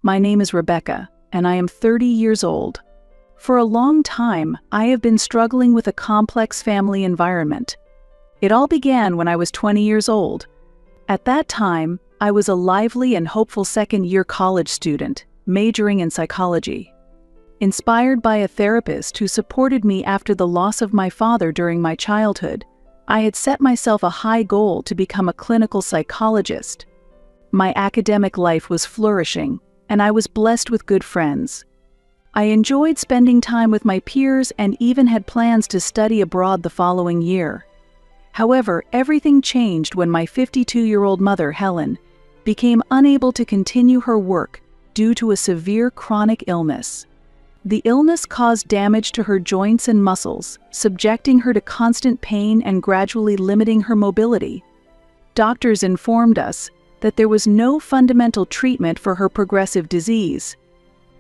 My name is Rebecca, and I am 30 years old. For a long time, I have been struggling with a complex family environment. It all began when I was 20 years old. At that time, I was a lively and hopeful second-year college student, majoring in psychology. Inspired by a therapist who supported me after the loss of my father during my childhood, I had set myself a high goal to become a clinical psychologist. My academic life was flourishing, and I was blessed with good friends. I enjoyed spending time with my peers and even had plans to study abroad the following year. However, everything changed when my 52-year-old mother, Helen, became unable to continue her work due to a severe chronic illness. The illness caused damage to her joints and muscles, subjecting her to constant pain and gradually limiting her mobility. Doctors informed us that there was no fundamental treatment for her progressive disease.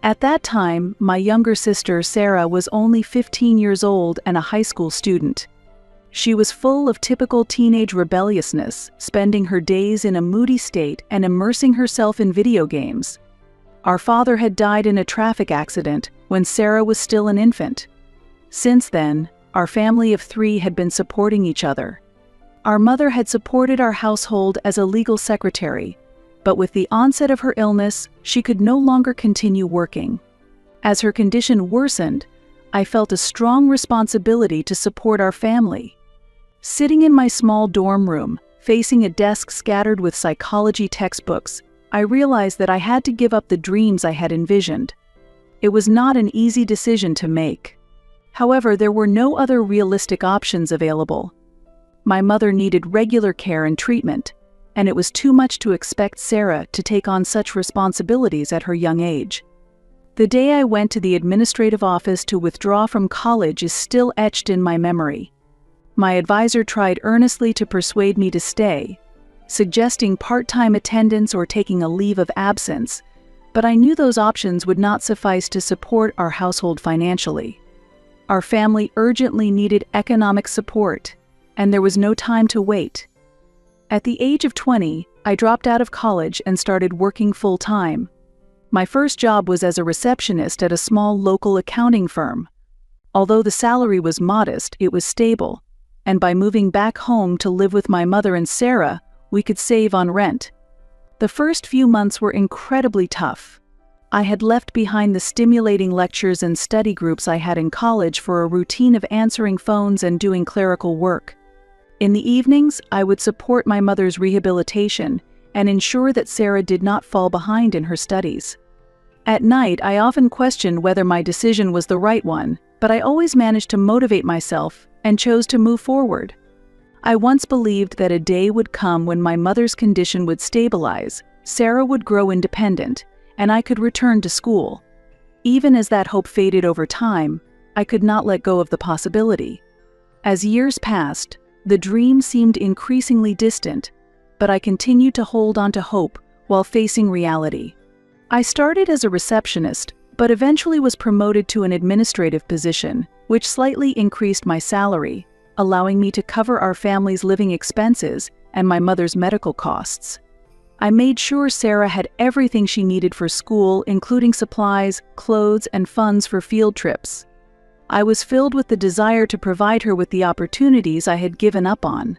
At that time, my younger sister, Sarah, was only 15 years old and a high school student. She was full of typical teenage rebelliousness, spending her days in a moody state and immersing herself in video games. Our father had died in a traffic accident when Sarah was still an infant. Since then, our family of 3 had been supporting each other. Our mother had supported our household as a legal secretary, but with the onset of her illness, she could no longer continue working. As her condition worsened, I felt a strong responsibility to support our family. Sitting in my small dorm room, facing a desk scattered with psychology textbooks, I realized that I had to give up the dreams I had envisioned. It was not an easy decision to make. However, there were no other realistic options available. My mother needed regular care and treatment, and it was too much to expect Sarah to take on such responsibilities at her young age. The day I went to the administrative office to withdraw from college is still etched in my memory. My advisor tried earnestly to persuade me to stay, suggesting part-time attendance or taking a leave of absence, but I knew those options would not suffice to support our household financially. Our family urgently needed economic support, and there was no time to wait. At the age of 20, I dropped out of college and started working full-time. My first job was as a receptionist at a small local accounting firm. Although the salary was modest, it was stable, and by moving back home to live with my mother and Sarah, we could save on rent. The first few months were incredibly tough. I had left behind the stimulating lectures and study groups I had in college for a routine of answering phones and doing clerical work. In the evenings, I would support my mother's rehabilitation and ensure that Sarah did not fall behind in her studies. At night, I often questioned whether my decision was the right one, but I always managed to motivate myself and chose to move forward. I once believed that a day would come when my mother's condition would stabilize, Sarah would grow independent, and I could return to school. Even as that hope faded over time, I could not let go of the possibility. As years passed, the dream seemed increasingly distant, but I continued to hold on to hope while facing reality. I started as a receptionist, but eventually was promoted to an administrative position, which slightly increased my salary, allowing me to cover our family's living expenses and my mother's medical costs. I made sure Sarah had everything she needed for school, including supplies, clothes, and funds for field trips. I was filled with the desire to provide her with the opportunities I had given up on.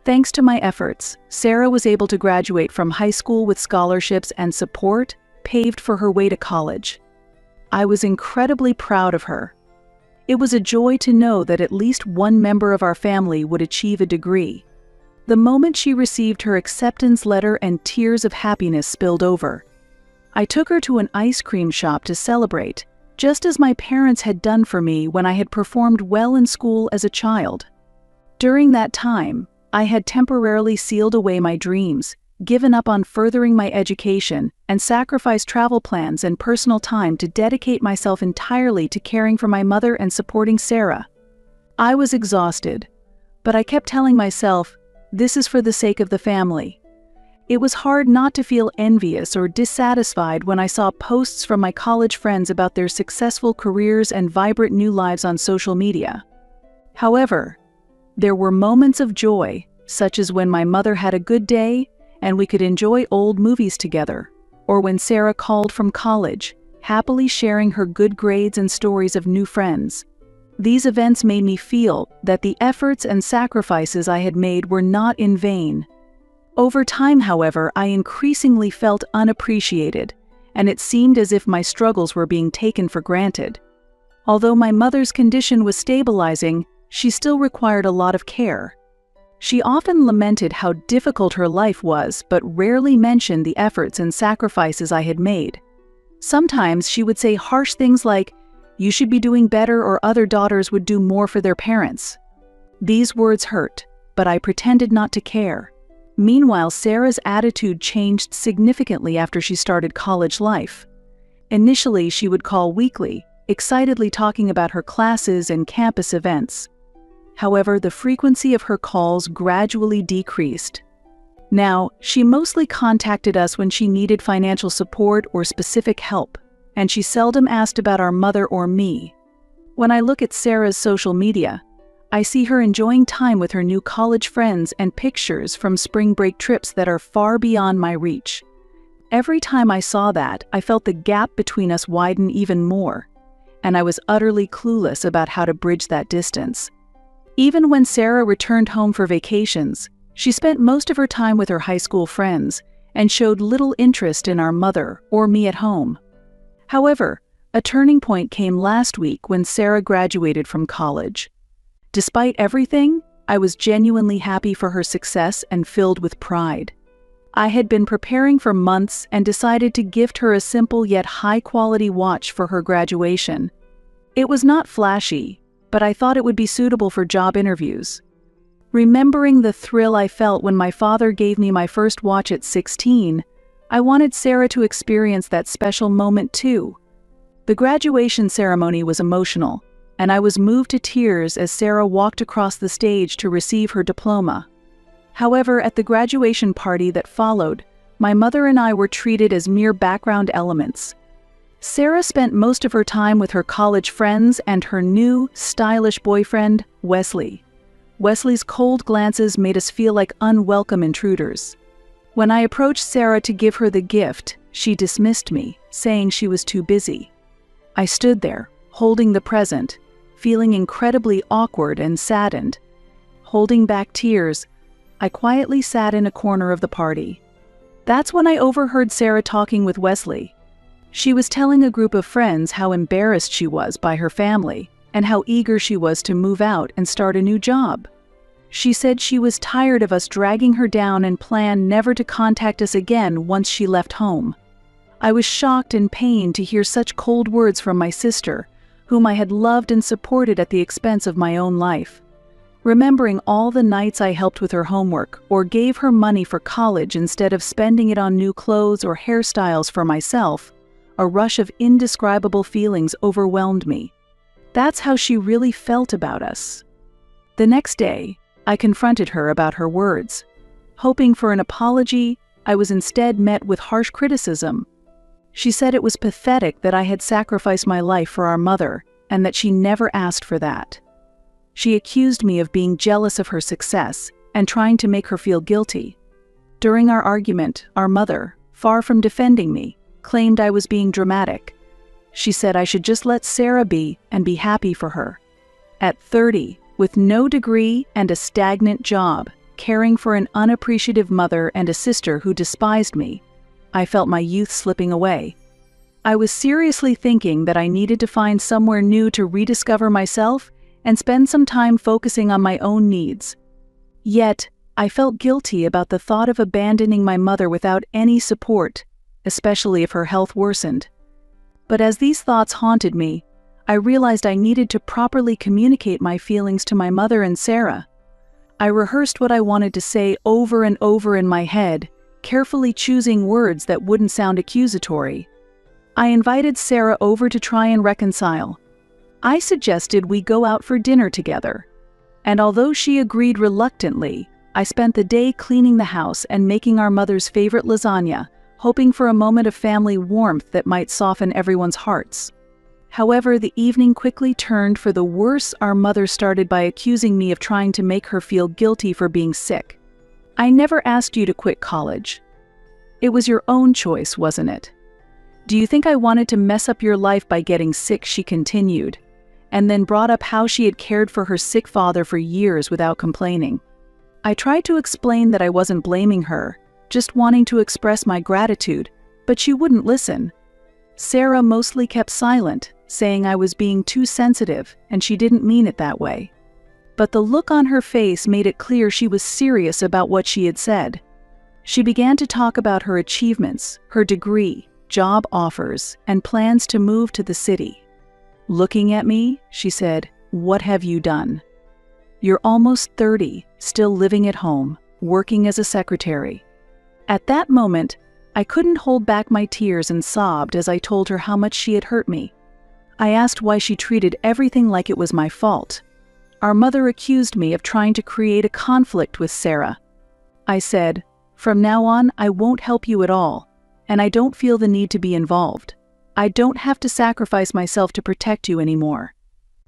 Thanks to my efforts, Sarah was able to graduate from high school with scholarships and support paved for her way to college. I was incredibly proud of her. It was a joy to know that at least one member of our family would achieve a degree. The moment she received her acceptance letter and tears of happiness spilled over. I took her to an ice cream shop to celebrate, just as my parents had done for me when I had performed well in school as a child. During that time, I had temporarily sealed away my dreams, given up on furthering my education, and sacrificed travel plans and personal time to dedicate myself entirely to caring for my mother and supporting Sarah. I was exhausted, but I kept telling myself, this is for the sake of the family. It was hard not to feel envious or dissatisfied when I saw posts from my college friends about their successful careers and vibrant new lives on social media. However, there were moments of joy, such as when my mother had a good day and we could enjoy old movies together, or when Sarah called from college, happily sharing her good grades and stories of new friends. These events made me feel that the efforts and sacrifices I had made were not in vain. Over time, however, I increasingly felt unappreciated, and it seemed as if my struggles were being taken for granted. Although my mother's condition was stabilizing, she still required a lot of care. She often lamented how difficult her life was, but rarely mentioned the efforts and sacrifices I had made. Sometimes she would say harsh things like, "You should be doing better, or other daughters would do more for their parents." These words hurt, but I pretended not to care. Meanwhile, Sarah's attitude changed significantly after she started college life. Initially, she would call weekly, excitedly talking about her classes and campus events. However, the frequency of her calls gradually decreased. Now, she mostly contacted us when she needed financial support or specific help, and she seldom asked about our mother or me. When I look at Sarah's social media, I see her enjoying time with her new college friends and pictures from spring break trips that are far beyond my reach. Every time I saw that, I felt the gap between us widen even more, and I was utterly clueless about how to bridge that distance. Even when Sarah returned home for vacations, she spent most of her time with her high school friends and showed little interest in our mother or me at home. However, a turning point came last week when Sarah graduated from college. Despite everything, I was genuinely happy for her success and filled with pride. I had been preparing for months and decided to gift her a simple yet high-quality watch for her graduation. It was not flashy, but I thought it would be suitable for job interviews. Remembering the thrill I felt when my father gave me my first watch at 16, I wanted Sarah to experience that special moment too. The graduation ceremony was emotional, and I was moved to tears as Sarah walked across the stage to receive her diploma. However, at the graduation party that followed, my mother and I were treated as mere background elements. Sarah spent most of her time with her college friends and her new, stylish boyfriend, Wesley. Wesley's cold glances made us feel like unwelcome intruders. When I approached Sarah to give her the gift, she dismissed me, saying she was too busy. I stood there, holding the present, feeling incredibly awkward and saddened. Holding back tears, I quietly sat in a corner of the party. That's when I overheard Sarah talking with Wesley. She was telling a group of friends how embarrassed she was by her family and how eager she was to move out and start a new job. She said she was tired of us dragging her down and planned never to contact us again once she left home. I was shocked and pained to hear such cold words from my sister, whom I had loved and supported at the expense of my own life. Remembering all the nights I helped with her homework or gave her money for college instead of spending it on new clothes or hairstyles for myself, a rush of indescribable feelings overwhelmed me. That's how she really felt about us. The next day, I confronted her about her words. Hoping for an apology, I was instead met with harsh criticism. She said it was pathetic that I had sacrificed my life for our mother and that she never asked for that. She accused me of being jealous of her success and trying to make her feel guilty. During our argument, our mother, far from defending me, claimed I was being dramatic. She said I should just let Sarah be and be happy for her. At 30, with no degree and a stagnant job, caring for an unappreciative mother and a sister who despised me, I felt my youth slipping away. I was seriously thinking that I needed to find somewhere new to rediscover myself and spend some time focusing on my own needs. Yet, I felt guilty about the thought of abandoning my mother without any support, especially if her health worsened. But as these thoughts haunted me, I realized I needed to properly communicate my feelings to my mother and Sarah. I rehearsed what I wanted to say over and over in my head, carefully choosing words that wouldn't sound accusatory. I invited Sarah over to try and reconcile. I suggested we go out for dinner together, and although she agreed reluctantly, I spent the day cleaning the house and making our mother's favorite lasagna, hoping for a moment of family warmth that might soften everyone's hearts. However, the evening quickly turned for the worse. Our mother started by accusing me of trying to make her feel guilty for being sick. "I never asked you to quit college." It was your own choice, wasn't it? Do you think I wanted to mess up your life by getting sick?" she continued, and then brought up how she had cared for her sick father for years without complaining. I tried to explain that I wasn't blaming her, just wanting to express my gratitude, but she wouldn't listen. Sarah mostly kept silent, saying I was being too sensitive and she didn't mean it that way. But the look on her face made it clear she was serious about what she had said. She began to talk about her achievements, her degree, job offers, and plans to move to the city. Looking at me, she said, "What have you done? You're almost 30, still living at home, working as a secretary." At that moment, I couldn't hold back my tears and sobbed as I told her how much she had hurt me. I asked why she treated everything like it was my fault. Our mother accused me of trying to create a conflict with Sarah. I said, "From now on, I won't help you at all, and I don't feel the need to be involved. I don't have to sacrifice myself to protect you anymore."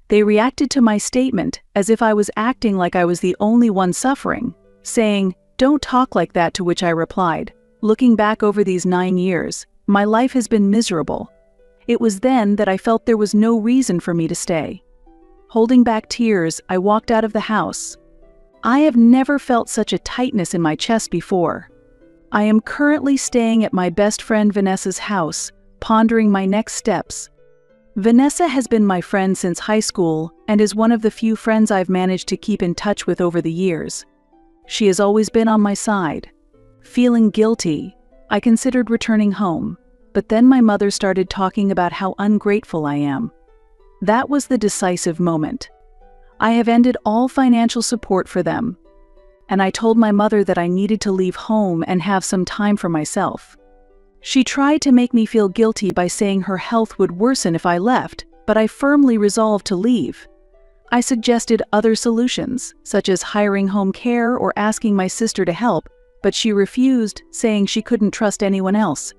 They reacted to my statement as if I was acting like I was the only one suffering, saying, "Don't talk like that," to which I replied, "Looking back over these 9 years, my life has been miserable." It was then that I felt there was no reason for me to stay. Holding back tears, I walked out of the house. I have never felt such a tightness in my chest before. I am currently staying at my best friend Vanessa's house, pondering my next steps. Vanessa has been my friend since high school and is one of the few friends I've managed to keep in touch with over the years. She has always been on my side. Feeling guilty, I considered returning home, but then my mother started talking about how ungrateful I am. That was the decisive moment. I have ended all financial support for them, and I told my mother that I needed to leave home and have some time for myself. She tried to make me feel guilty by saying her health would worsen if I left, but I firmly resolved to leave. I suggested other solutions, such as hiring home care or asking my sister to help, but she refused, saying she couldn't trust anyone else.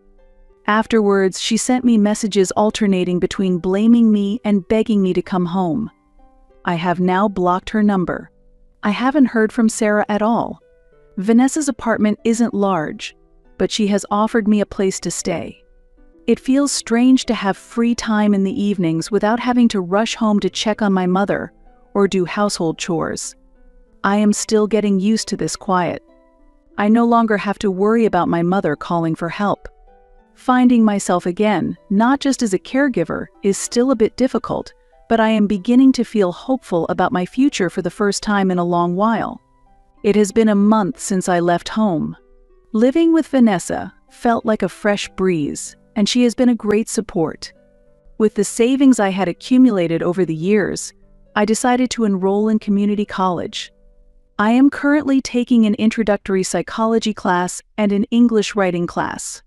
Afterwards, she sent me messages alternating between blaming me and begging me to come home. I have now blocked her number. I haven't heard from Sarah at all. Vanessa's apartment isn't large, but she has offered me a place to stay. It feels strange to have free time in the evenings without having to rush home to check on my mother or do household chores. I am still getting used to this quiet. I no longer have to worry about my mother calling for help. Finding myself again, not just as a caregiver, is still a bit difficult, but I am beginning to feel hopeful about my future for the first time in a long while. It has been a month since I left home. Living with Vanessa felt like a fresh breeze, and she has been a great support. With the savings I had accumulated over the years, I decided to enroll in community college. I am currently taking an introductory psychology class and an English writing class.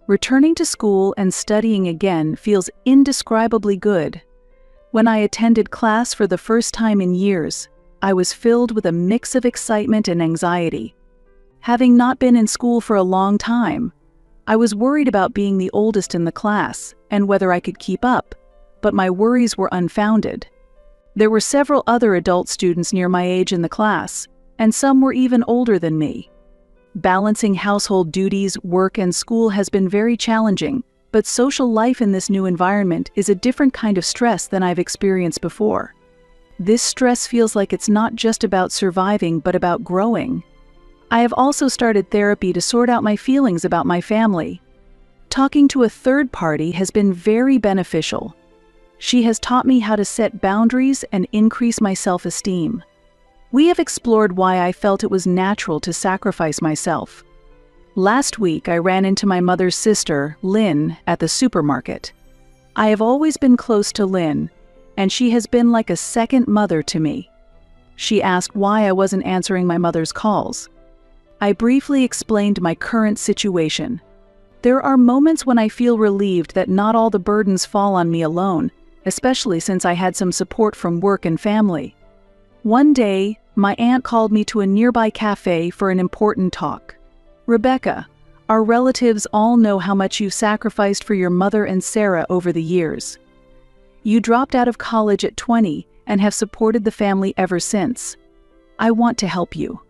Returning to school and studying again feels indescribably good. When I attended class for the first time in years, I was filled with a mix of excitement and anxiety. Having not been in school for a long time, I was worried about being the oldest in the class and whether I could keep up, but my worries were unfounded. There were several other adult students near my age in the class, and some were even older than me. Balancing household duties, work, and school has been very challenging, but social life in this new environment is a different kind of stress than I've experienced before. This stress feels like it's not just about surviving, but about growing. I have also started therapy to sort out my feelings about my family. Talking to a third party has been very beneficial. She has taught me how to set boundaries and increase my self-esteem. We have explored why I felt it was natural to sacrifice myself. Last week, I ran into my mother's sister, Lynn, at the supermarket. I have always been close to Lynn, and she has been like a second mother to me. She asked why I wasn't answering my mother's calls. I briefly explained my current situation. There are moments when I feel relieved that not all the burdens fall on me alone, especially since I had some support from work and family. One day, my aunt called me to a nearby cafe for an important talk. "Rebecca, our relatives all know how much you've sacrificed for your mother and Sarah over the years. You dropped out of college at 20 and have supported the family ever since. I want to help you."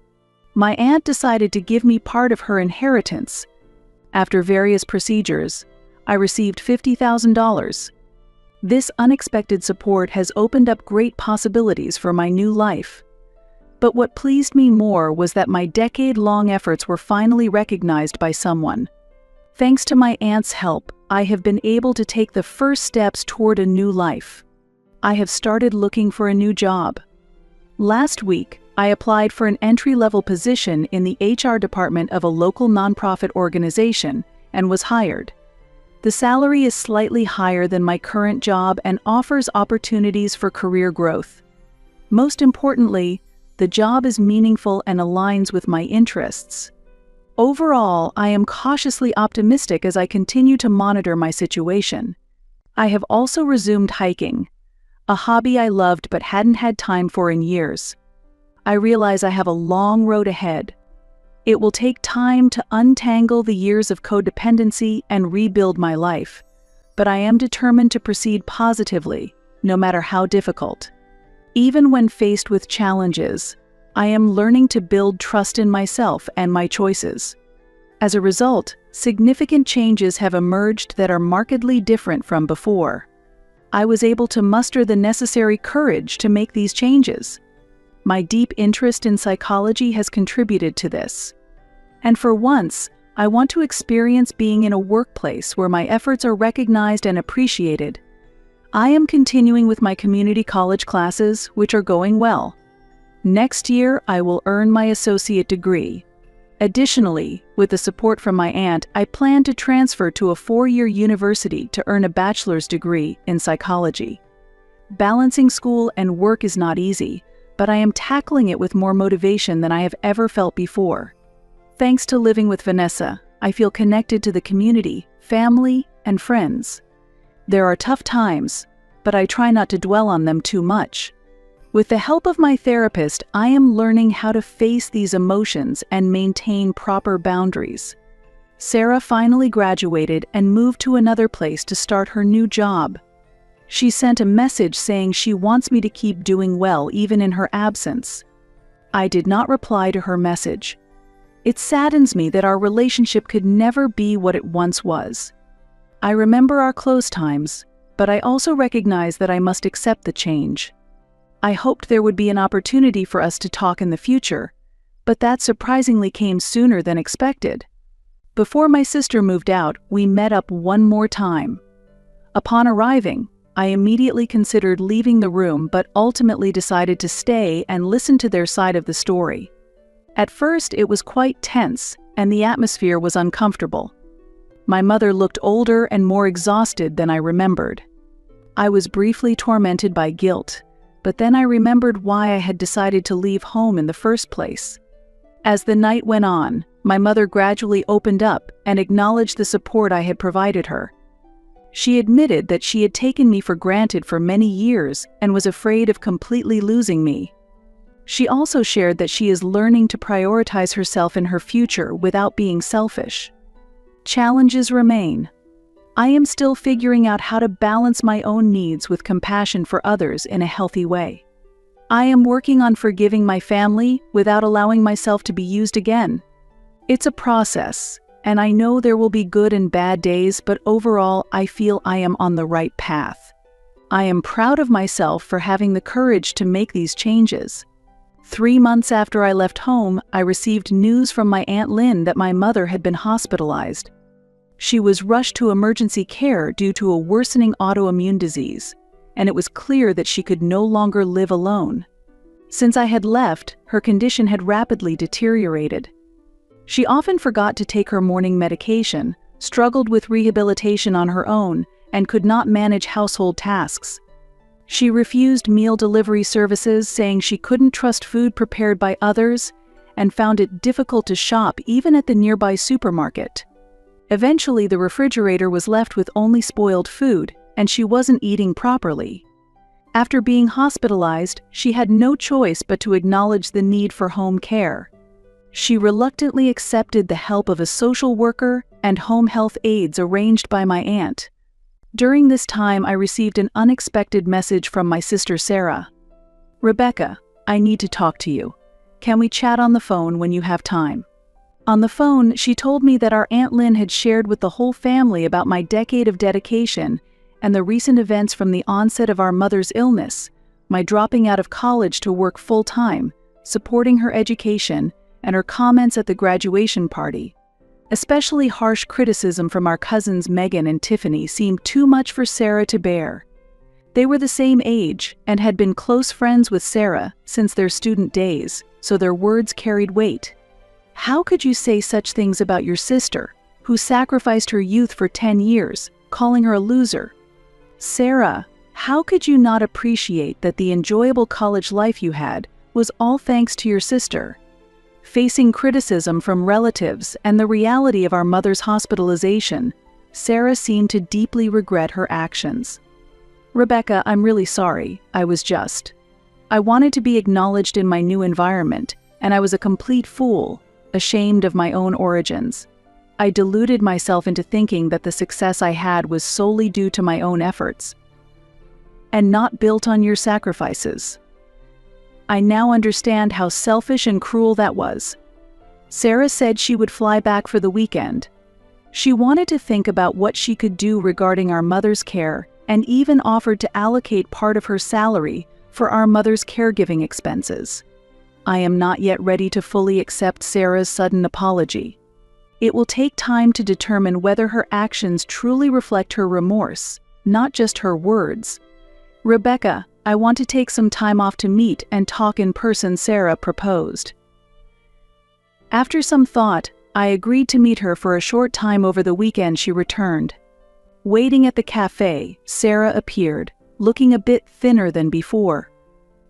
My aunt decided to give me part of her inheritance. After various procedures, I received $50,000. This unexpected support has opened up great possibilities for my new life. But what pleased me more was that my decade-long efforts were finally recognized by someone. Thanks to my aunt's help, I have been able to take the first steps toward a new life. I have started looking for a new job. Last week, I applied for an entry-level position in the HR department of a local nonprofit organization and was hired. The salary is slightly higher than my current job and offers opportunities for career growth. Most importantly, the job is meaningful and aligns with my interests. Overall, I am cautiously optimistic as I continue to monitor my situation. I have also resumed hiking, a hobby I loved but hadn't had time for in years. I realize I have a long road ahead. It will take time to untangle the years of codependency and rebuild my life, but I am determined to proceed positively, no matter how difficult. Even when faced with challenges, I am learning to build trust in myself and my choices. As a result, significant changes have emerged that are markedly different from before. I was able to muster the necessary courage to make these changes. My deep interest in psychology has contributed to this. And for once, I want to experience being in a workplace where my efforts are recognized and appreciated. I am continuing with my community college classes, which are going well. Next year, I will earn my associate degree. Additionally, with the support from my aunt, I plan to transfer to a 4-year university to earn a bachelor's degree in psychology. Balancing school and work is not easy, but I am tackling it with more motivation than I have ever felt before. Thanks to living with Vanessa, I feel connected to the community, family, and friends. There are tough times, but I try not to dwell on them too much. With the help of my therapist, I am learning how to face these emotions and maintain proper boundaries. Sarah finally graduated and moved to another place to start her new job. She sent a message saying she wants me to keep doing well even in her absence. I did not reply to her message. It saddens me that our relationship could never be what it once was. I remember our close times, but I also recognize that I must accept the change. I hoped there would be an opportunity for us to talk in the future, but that surprisingly came sooner than expected. Before my sister moved out, we met up one more time. Upon arriving, I immediately considered leaving the room but ultimately decided to stay and listen to their side of the story. At first, it was quite tense, and the atmosphere was uncomfortable. My mother looked older and more exhausted than I remembered. I was briefly tormented by guilt, but then I remembered why I had decided to leave home in the first place. As the night went on, my mother gradually opened up and acknowledged the support I had provided her. She admitted that she had taken me for granted for many years and was afraid of completely losing me. She also shared that she is learning to prioritize herself in her future without being selfish. Challenges remain. I am still figuring out how to balance my own needs with compassion for others in a healthy way. I am working on forgiving my family without allowing myself to be used again. It's a process, and I know there will be good and bad days, but overall, I feel I am on the right path. I am proud of myself for having the courage to make these changes. 3 months after I left home, I received news from my Aunt Lynn that my mother had been hospitalized. She was rushed to emergency care due to a worsening autoimmune disease, and it was clear that she could no longer live alone. Since I had left, her condition had rapidly deteriorated. She often forgot to take her morning medication, struggled with rehabilitation on her own, and could not manage household tasks. She refused meal delivery services, saying she couldn't trust food prepared by others, and found it difficult to shop even at the nearby supermarket. Eventually, the refrigerator was left with only spoiled food, and she wasn't eating properly. After being hospitalized, she had no choice but to acknowledge the need for home care. She reluctantly accepted the help of a social worker and home health aides arranged by my aunt. During this time, I received an unexpected message from my sister Sarah. "Rebecca, I need to talk to you. Can we chat on the phone when you have time?" On the phone, she told me that our Aunt Lynn had shared with the whole family about my decade of dedication and the recent events from the onset of our mother's illness, my dropping out of college to work full-time, supporting her education, and her comments at the graduation party. Especially harsh criticism from our cousins Megan and Tiffany seemed too much for Sarah to bear. They were the same age and had been close friends with Sarah since their student days, so their words carried weight. How could you say such things about your sister, who sacrificed her youth for 10 years, calling her a loser? Sarah, how could you not appreciate that the enjoyable college life you had was all thanks to your sister? Facing criticism from relatives and the reality of our mother's hospitalization, Sarah seemed to deeply regret her actions. Rebecca, I'm really sorry, I wanted to be acknowledged in my new environment, and I was a complete fool, ashamed of my own origins. I deluded myself into thinking that the success I had was solely due to my own efforts, and not built on your sacrifices. I now understand how selfish and cruel that was. Sarah said she would fly back for the weekend. She wanted to think about what she could do regarding our mother's care and even offered to allocate part of her salary for our mother's caregiving expenses. I am not yet ready to fully accept Sarah's sudden apology. It will take time to determine whether her actions truly reflect her remorse, not just her words. Rebecca, I want to take some time off to meet and talk in person, Sarah proposed. After some thought, I agreed to meet her for a short time over the weekend. She returned. Waiting at the cafe, Sarah appeared, looking a bit thinner than before.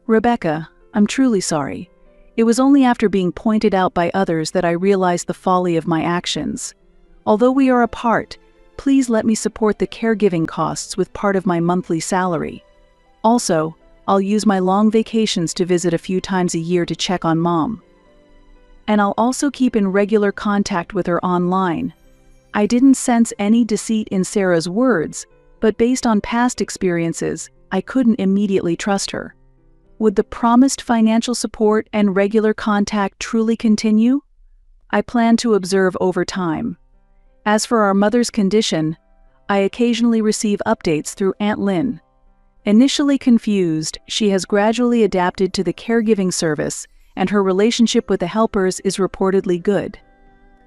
Rebecca, I'm truly sorry. It was only after being pointed out by others that I realized the folly of my actions. Although we are apart, please let me support the caregiving costs with part of my monthly salary. Also, I'll use my long vacations to visit a few times a year to check on Mom. And I'll also keep in regular contact with her online. I didn't sense any deceit in Sarah's words, but based on past experiences, I couldn't immediately trust her. Would the promised financial support and regular contact truly continue? I plan to observe over time. As for our mother's condition, I occasionally receive updates through Aunt Lynn. Initially confused, she has gradually adapted to the caregiving service, and her relationship with the helpers is reportedly good.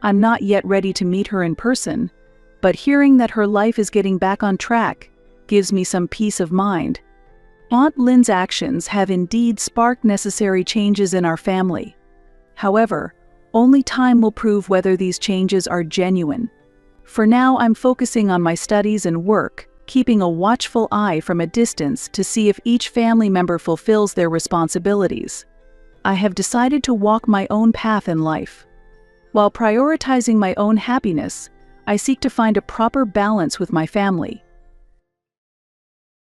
I'm not yet ready to meet her in person, but hearing that her life is getting back on track gives me some peace of mind. Aunt Lynn's actions have indeed sparked necessary changes in our family. However, only time will prove whether these changes are genuine. For now, I'm focusing on my studies and work, keeping a watchful eye from a distance to see if each family member fulfills their responsibilities. I have decided to walk my own path in life. While prioritizing my own happiness, I seek to find a proper balance with my family.